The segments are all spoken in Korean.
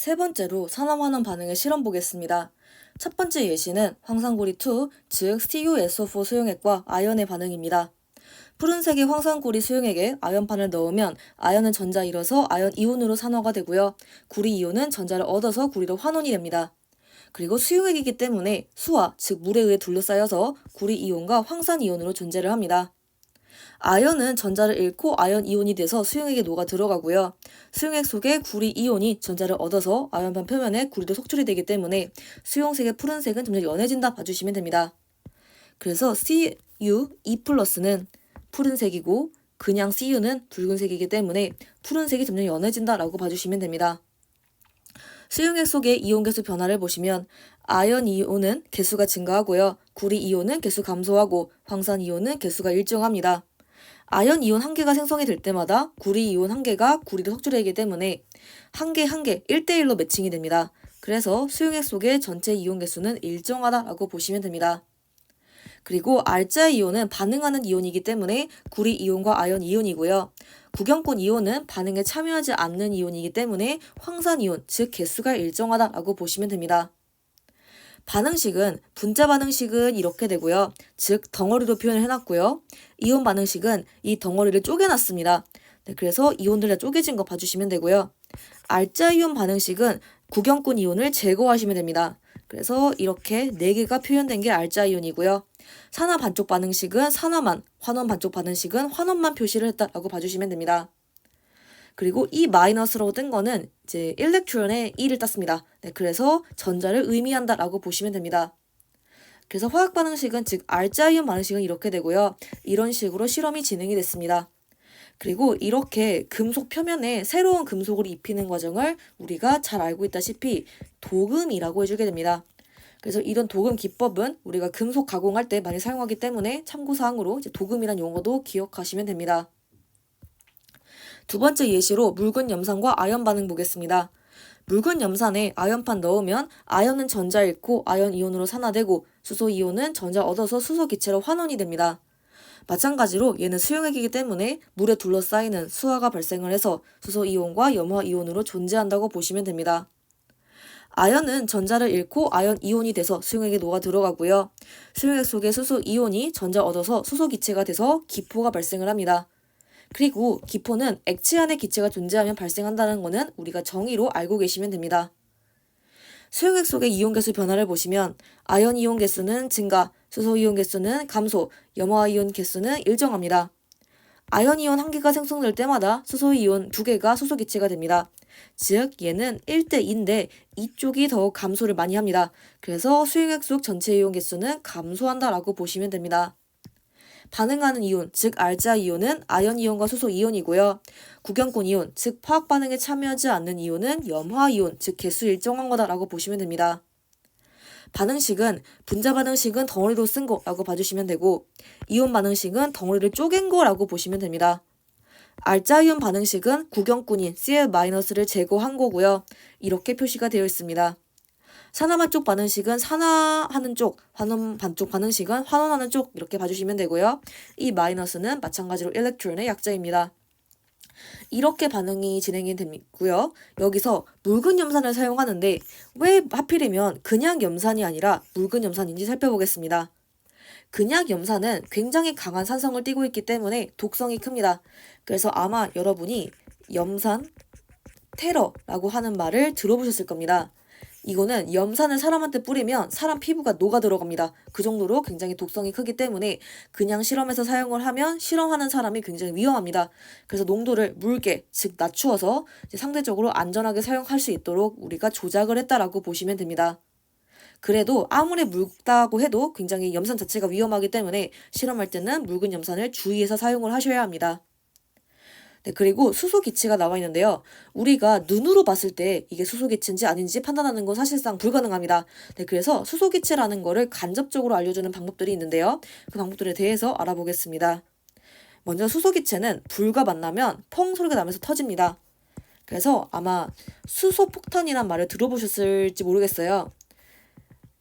세 번째로 산화환원 반응의 실험 보겠습니다. 첫 번째 예시는 황산고리2, 즉 CuSO4 수용액과 아연의 반응입니다. 푸른색의 황산고리 수용액에 아연판을 넣으면 아연은 전자 잃어서 아연 이온으로 산화가 되고요. 구리 이온은 전자를 얻어서 구리로 환원이 됩니다. 그리고 수용액이기 때문에 수화, 즉 물에 의해 둘러싸여서 구리 이온과 황산 이온으로 존재를 합니다. 아연은 전자를 잃고 아연 이온이 돼서 수용액에 녹아 들어가고요. 수용액 속에 구리 이온이 전자를 얻어서 아연판 표면에 구리로 속출이 되기 때문에 수용색의 푸른색은 점점 연해진다 봐주시면 됩니다. 그래서 Cu2+는 푸른색이고 그냥 Cu는 붉은색이기 때문에 푸른색이 점점 연해진다 라고 봐주시면 됩니다. 수용액 속의 이온 개수 변화를 보시면 아연 이온은 개수가 증가하고요. 구리 이온은 개수 감소하고 황산 이온은 개수가 일정합니다. 아연 이온 한 개가 생성이 될 때마다 구리 이온 한 개가 구리로 속출되기 때문에 한 개 한 개 1대1로 매칭이 됩니다. 그래서 수용액 속의 전체 이온 개수는 일정하다라고 보시면 됩니다. 그리고 알자 이온은 반응하는 이온이기 때문에 구리 이온과 아연 이온이고요. 구경권 이온은 반응에 참여하지 않는 이온이기 때문에 황산 이온, 즉 개수가 일정하다라고 보시면 됩니다. 반응식은 분자 반응식은 이렇게 되고요. 즉 덩어리로 표현을 해놨고요. 이온 반응식은 이 덩어리를 쪼개놨습니다. 그래서 이온들 다 쪼개진 거 봐주시면 되고요. 알자 이온 반응식은 구경권 이온을 제거하시면 됩니다. 그래서 이렇게 4개가 표현된 게 알자 이온이고요. 산화 반쪽 반응식은 산화만, 환원 반쪽 반응식은 환원만 표시를 했다라고 봐주시면 됩니다. 그리고 이 마이너스라고 뜬 거는 이제 일렉트론에 2를 땄습니다. 그래서 전자를 의미한다라고 보시면 됩니다. 그래서 화학 반응식은 즉 알자 이온 반응식은 이렇게 되고요. 이런 식으로 실험이 진행이 됐습니다. 그리고 이렇게 금속 표면에 새로운 금속을 입히는 과정을 우리가 잘 알고 있다시피 도금이라고 해주게 됩니다. 그래서 이런 도금 기법은 우리가 금속 가공할 때 많이 사용하기 때문에 참고사항으로 이제 도금이란 용어도 기억하시면 됩니다. 두 번째 예시로 묽은 염산과 아연 반응 보겠습니다. 묽은 염산에 아연판 넣으면 아연은 전자 잃고 아연 이온으로 산화되고 수소 이온은 전자 얻어서 수소 기체로 환원이 됩니다. 마찬가지로 얘는 수용액이기 때문에 물에 둘러싸이는 수화가 발생을 해서 수소 이온과 염화 이온으로 존재한다고 보시면 됩니다. 아연은 전자를 잃고 아연 이온이 돼서 수용액에 녹아 들어가고요. 수용액 속에 수소 이온이 전자 얻어서 수소 기체가 돼서 기포가 발생을 합니다. 그리고 기포는 액체 안에 기체가 존재하면 발생한다는 것은 우리가 정의로 알고 계시면 됩니다. 수용액 속의 이온 개수 변화를 보시면 아연 이온 개수는 증가, 수소 이온 개수는 감소, 염화 이온 개수는 일정합니다. 아연 이온 한 개가 생성될 때마다 수소 이온 2개가 수소 기체가 됩니다. 즉 얘는 1대2인데 이쪽이 더 감소를 많이 합니다. 그래서 수용액 속 전체 이온 개수는 감소한다라고 보시면 됩니다. 반응하는 이온, 즉 알자 이온은 아연 이온과 수소 이온이고요. 구경권 이온, 즉 화학 반응에 참여하지 않는 이온은 염화 이온, 즉 개수 일정한 거다라고 보시면 됩니다. 반응식은 분자 반응식은 덩어리로 쓴 거라고 봐주시면 되고 이온 반응식은 덩어리를 쪼갠 거라고 보시면 됩니다. 알자 이온 반응식은 구경꾼인 Cl-를 제거한 거고요. 이렇게 표시가 되어 있습니다. 산화 반쪽 반응식은 산화하는 쪽, 환원 반쪽 반응식은 환원하는 쪽 이렇게 봐주시면 되고요. 이 마이너스는 마찬가지로 일렉트론의 약자입니다. 이렇게 반응이 진행이 되고요. 여기서 묽은 염산을 사용하는데 왜 하필이면 그냥 염산이 아니라 묽은 염산인지 살펴보겠습니다. 그냥 염산은 굉장히 강한 산성을 띠고 있기 때문에 독성이 큽니다. 그래서 아마 여러분이 염산 테러라고 하는 말을 들어보셨을 겁니다. 이거는 염산을 사람한테 뿌리면 사람 피부가 녹아 들어갑니다. 그 정도로 굉장히 독성이 크기 때문에 그냥 실험에서 사용을 하면 실험하는 사람이 굉장히 위험합니다. 그래서 농도를 묽게, 즉 낮추어서 상대적으로 안전하게 사용할 수 있도록 우리가 조작을 했다라고 보시면 됩니다. 그래도 아무리 묽다고 해도 굉장히 염산 자체가 위험하기 때문에 실험할 때는 묽은 염산을 주의해서 사용을 하셔야 합니다. 네, 그리고 수소 기체가 나와 있는데요. 우리가 눈으로 봤을 때 이게 수소 기체인지 아닌지 판단하는 건 사실상 불가능합니다. 네, 그래서 수소 기체라는 거를 간접적으로 알려주는 방법들이 있는데요. 그 방법들에 대해서 알아보겠습니다. 먼저 수소 기체는 불과 만나면 펑 소리가 나면서 터집니다. 그래서 아마 수소 폭탄이란 말을 들어보셨을지 모르겠어요.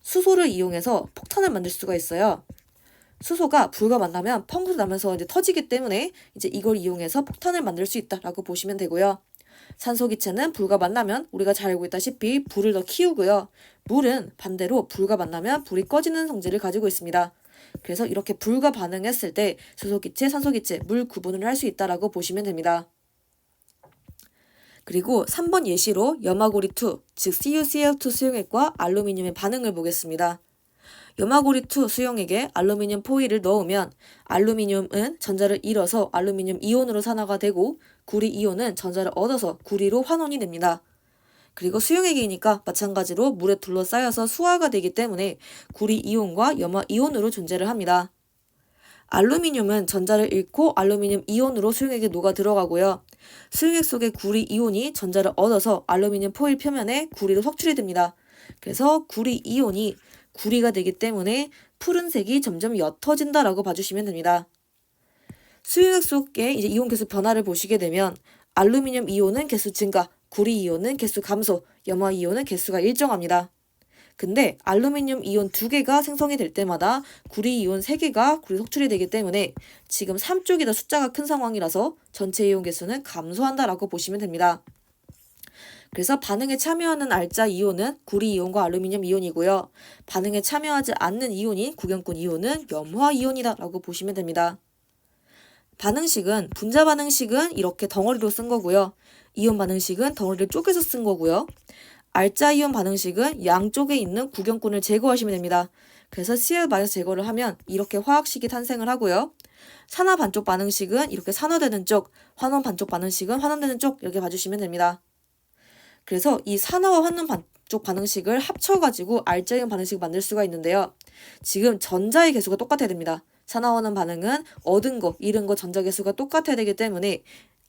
수소를 이용해서 폭탄을 만들 수가 있어요. 수소가 불과 만나면 펑 소리 나면서 이제 터지기 때문에 이제 이걸 이용해서 폭탄을 만들 수 있다라고 보시면 되고요. 산소 기체는 불과 만나면 우리가 잘 알고 있다시피 불을 더 키우고요. 물은 반대로 불과 만나면 불이 꺼지는 성질을 가지고 있습니다. 그래서 이렇게 불과 반응했을 때 수소 기체, 산소 기체, 물 구분을 할 수 있다라고 보시면 됩니다. 그리고 3번 예시로 염화고리2, 즉 CuCl2 수용액과 알루미늄의 반응을 보겠습니다. 염화고리2 수용액에 알루미늄 포일을 넣으면 알루미늄은 전자를 잃어서 알루미늄 이온으로 산화가 되고 구리 이온은 전자를 얻어서 구리로 환원이 됩니다. 그리고 수용액이니까 마찬가지로 물에 둘러싸여서 수화가 되기 때문에 구리 이온과 염화 이온으로 존재를 합니다. 알루미늄은 전자를 잃고 알루미늄 이온으로 수용액에 녹아 들어가고요. 수용액 속의 구리 이온이 전자를 얻어서 알루미늄 포일 표면에 구리로 석출이 됩니다. 그래서 구리 이온이 구리가 되기 때문에 푸른색이 점점 옅어진다라고 봐주시면 됩니다. 수용액 속의 이온 개수 변화를 보시게 되면 알루미늄 이온은 개수 증가, 구리 이온은 개수 감소, 염화 이온은 개수가 일정합니다. 근데 알루미늄 이온 2개가 생성이 될 때마다 구리 이온 3개가 구리 석출이 되기 때문에 지금 3쪽이 더 숫자가 큰 상황이라서 전체 이온 개수는 감소한다라고 보시면 됩니다. 그래서 반응에 참여하는 알자 이온은 구리 이온과 알루미늄 이온이고요. 반응에 참여하지 않는 이온인 구경꾼 이온은 염화 이온이다라고 보시면 됩니다. 반응식은 분자 반응식은 이렇게 덩어리로 쓴 거고요. 이온 반응식은 덩어리를 쪼개서 쓴 거고요. 알자 이온 반응식은 양쪽에 있는 구경꾼을 제거하시면 됩니다. 그래서 Cl- 제거를 하면 이렇게 화학식이 탄생을 하고요. 산화 반쪽 반응식은 이렇게 산화되는 쪽, 환원 반쪽 반응식은 환원되는 쪽 이렇게 봐주시면 됩니다. 그래서 이 산화와 환원 반쪽 반응식을 합쳐가지고 알자 이온 반응식을 만들 수가 있는데요. 지금 전자의 개수가 똑같아야 됩니다. 산화환원 반응은 얻은 거, 잃은 거 전자 개수가 똑같아야 되기 때문에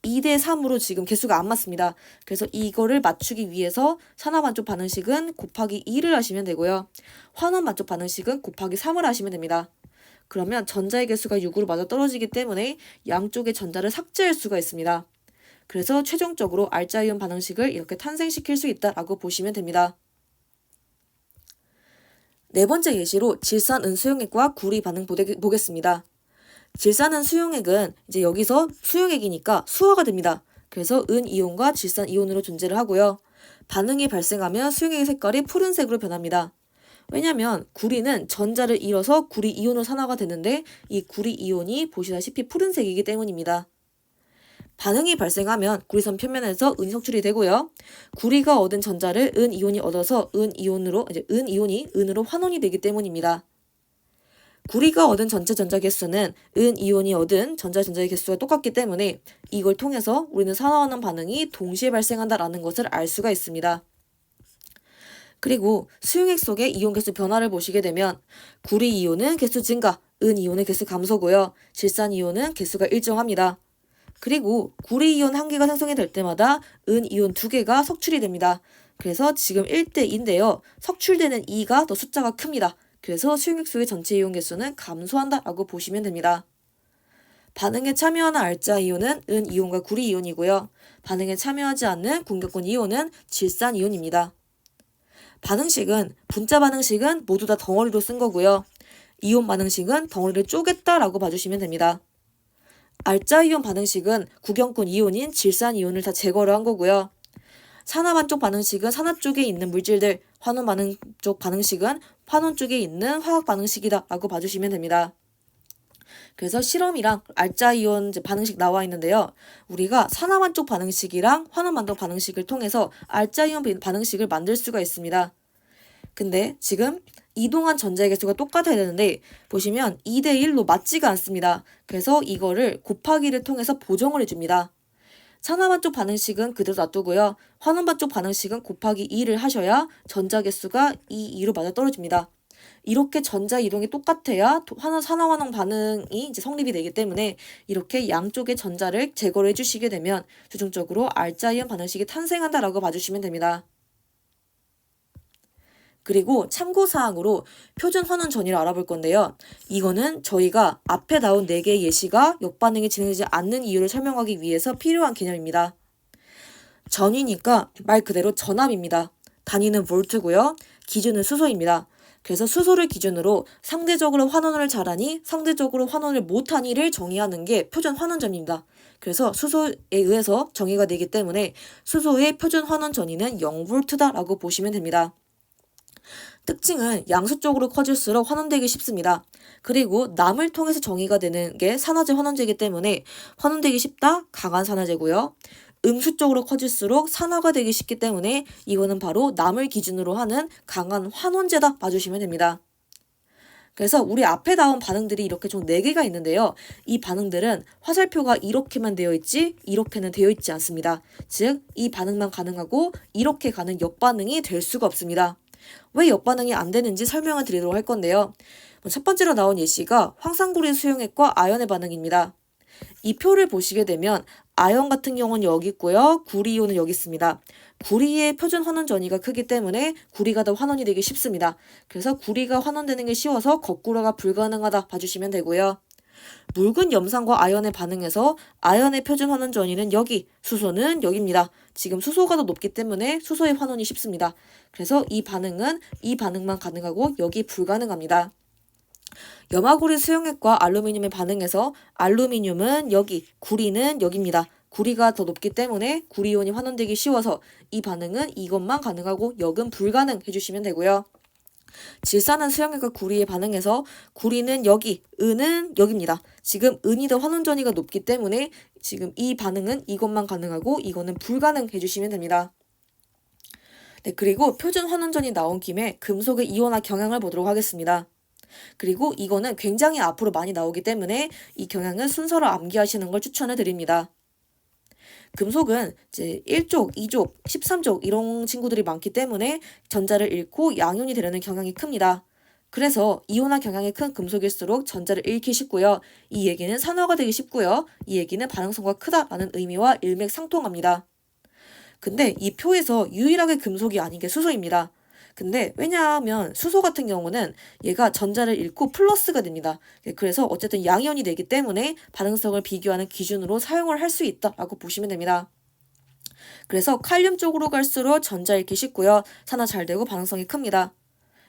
2대3으로 지금 개수가 안 맞습니다. 그래서 이거를 맞추기 위해서 산화 반쪽 반응식은 곱하기 2를 하시면 되고요. 환원 반쪽 반응식은 곱하기 3을 하시면 됩니다. 그러면 전자의 개수가 6으로 맞아 떨어지기 때문에 양쪽의 전자를 삭제할 수가 있습니다. 그래서 최종적으로 알자 이온 반응식을 이렇게 탄생시킬 수 있다라고 보시면 됩니다. 네 번째 예시로 질산은 수용액과 구리 반응 보겠습니다. 질산은 수용액은 이제 여기서 수용액이니까 수화가 됩니다. 그래서 은 이온과 질산 이온으로 존재를 하고요. 반응이 발생하면 수용액의 색깔이 푸른색으로 변합니다. 왜냐하면 구리는 전자를 잃어서 구리 이온으로 산화가 되는데 이 구리 이온이 보시다시피 푸른색이기 때문입니다. 반응이 발생하면 구리선 표면에서 은이 석출이 되고요. 구리가 얻은 전자를 은 이온이 얻어서 은 이온이 은으로 환원이 되기 때문입니다. 구리가 얻은 전체 전자 개수는 은 이온이 얻은 전자의 개수와 똑같기 때문에 이걸 통해서 우리는 산화환원 반응이 동시에 발생한다라는 것을 알 수가 있습니다. 그리고 수용액 속의 이온 개수 변화를 보시게 되면 구리 이온은 개수 증가, 은 이온의 개수 감소고요. 질산 이온은 개수가 일정합니다. 그리고 구리 이온 1개가 생성이 될 때마다 은 이온 2개가 석출이 됩니다. 그래서 지금 1대2인데요. 석출되는 2가 더 숫자가 큽니다. 그래서 수용액 속의 전체 이온 개수는 감소한다라고 보시면 됩니다. 반응에 참여하는 알자 이온은 은 이온과 구리 이온이고요. 반응에 참여하지 않는 궁격권 이온은 질산 이온입니다. 반응식은 분자 반응식은 모두 다 덩어리로 쓴 거고요. 이온 반응식은 덩어리를 쪼갰다라고 봐주시면 됩니다. 알자 이온 반응식은 구경꾼 이온인 질산 이온을 다 제거를 한 거고요. 산화 반쪽 반응식은 산화 쪽에 있는 물질들, 환원 반쪽 반응식은 환원 쪽에 있는 화학 반응식이다 라고 봐주시면 됩니다. 그래서 실험이랑 알자 이온 반응식 나와 있는데요. 우리가 산화 반쪽 반응식이랑 환원 반쪽 반응식을 통해서 알자 이온 반응식을 만들 수가 있습니다. 근데 지금 이동한 전자의 개수가 똑같아야 되는데 보시면 2대1로 맞지가 않습니다. 그래서 이거를 곱하기를 통해서 보정을 해줍니다. 산화 반쪽 반응식은 그대로 놔두고요. 환원 반쪽 반응식은 곱하기 2를 하셔야 전자 개수가 2로 맞아 떨어집니다. 이렇게 전자 이동이 똑같아야 산화 환원 반응이 이제 성립이 되기 때문에 이렇게 양쪽의 전자를 제거를 해주시게 되면 최종적으로 알자 이온 반응식이 탄생한다라고 봐주시면 됩니다. 그리고 참고사항으로 표준 환원 전이를 알아볼 건데요. 이거는 저희가 앞에 나온 4개의 예시가 역반응이 진행되지 않는 이유를 설명하기 위해서 필요한 개념입니다. 전이니까 말 그대로 전압입니다. 단위는 볼트고요. 기준은 수소입니다. 그래서 수소를 기준으로 상대적으로 환원을 잘하니 상대적으로 환원을 못하니를 정의하는 게 표준 환원점입니다. 그래서 수소에 의해서 정의가 되기 때문에 수소의 표준 환원 전위는 0V다라고 보시면 됩니다. 특징은 양수 쪽으로 커질수록 환원되기 쉽습니다. 그리고 남을 통해서 정의가 되는 게 산화제 환원제이기 때문에 환원되기 쉽다, 강한 산화제고요. 음수 쪽으로 커질수록 산화가 되기 쉽기 때문에 이거는 바로 남을 기준으로 하는 강한 환원제다 봐주시면 됩니다. 그래서 우리 앞에 나온 반응들이 이렇게 총 4개가 있는데요. 이 반응들은 화살표가 이렇게만 되어 있지 이렇게는 되어 있지 않습니다. 즉, 이 반응만 가능하고 이렇게 가는 역반응이 될 수가 없습니다. 왜 역반응이 안 되는지 설명을 드리도록 할 건데요. 첫 번째로 나온 예시가 황산구리 수용액과 아연의 반응입니다. 이 표를 보시게 되면 아연 같은 경우는 여기 있고요. 구리이온은 여기 있습니다. 구리의 표준 환원 전위가 크기 때문에 구리가 더 환원이 되기 쉽습니다. 그래서 구리가 환원되는 게 쉬워서 거꾸로가 불가능하다 봐주시면 되고요. 묽은 염산과 아연의 반응에서 아연의 표준 환원 전위는 여기, 수소는 여기입니다. 지금 수소가 더 높기 때문에 수소의 환원이 쉽습니다. 그래서 이 반응은 이 반응만 가능하고 여기 불가능합니다. 염화구리 수용액과 알루미늄의 반응에서 알루미늄은 여기, 구리는 여기입니다. 구리가 더 높기 때문에 구리이온이 환원되기 쉬워서 이 반응은 이것만 가능하고 역은 불가능 해주시면 되고요. 질산은 수용액과 구리의 반응에서 구리는 여기, 은은 여기입니다. 지금 은이 더 환원 전위가 높기 때문에 지금 이 반응은 이것만 가능하고 이거는 불가능 해주시면 됩니다. 네, 그리고 표준 환원전이 나온 김에 금속의 이온화 경향을 보도록 하겠습니다. 그리고 이거는 굉장히 앞으로 많이 나오기 때문에 이 경향을 순서로 암기하시는 걸 추천해 드립니다. 금속은 이제 1족, 2족, 13족 이런 친구들이 많기 때문에 전자를 잃고 양이온이 되려는 경향이 큽니다. 그래서 이온화 경향이 큰 금속일수록 전자를 잃기 쉽고요. 이 얘기는 산화가 되기 쉽고요. 이 얘기는 반응성과 크다라는 의미와 일맥상통합니다. 근데 이 표에서 유일하게 금속이 아닌 게 수소입니다. 근데 왜냐하면 수소 같은 경우는 얘가 전자를 잃고 플러스가 됩니다. 그래서 어쨌든 양이온이 되기 때문에 반응성을 비교하는 기준으로 사용을 할 수 있다라고 보시면 됩니다. 그래서 칼륨 쪽으로 갈수록 전자 잃기 쉽고요. 산화 잘 되고 반응성이 큽니다.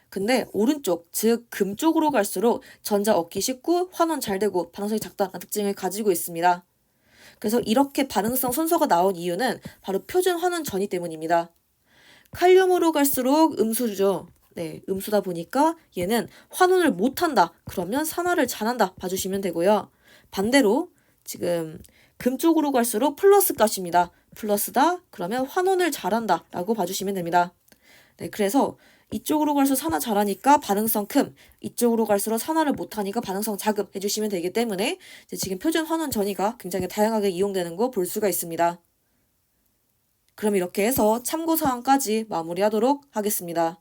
근데 오른쪽, 즉 금 쪽으로 갈수록 전자 얻기 쉽고 환원 잘 되고 반응성이 작다는 특징을 가지고 있습니다. 그래서 이렇게 반응성 순서가 나온 이유는 바로 표준 환원 전위 때문입니다. 칼륨으로 갈수록 음수죠. 네, 음수다 보니까 얘는 환원을 못한다. 그러면 산화를 잘한다. 봐주시면 되고요. 반대로 지금 금 쪽으로 갈수록 플러스 값입니다. 플러스다. 그러면 환원을 잘한다. 라고 봐주시면 됩니다. 네, 그래서 이쪽으로 갈수록 산화 잘하니까 반응성 큼, 이쪽으로 갈수록 산화를 못하니까 반응성 작음 해주시면 되기 때문에 지금 표준 환원 전위가 굉장히 다양하게 이용되는 거 볼 수가 있습니다. 그럼 이렇게 해서 참고사항까지 마무리하도록 하겠습니다.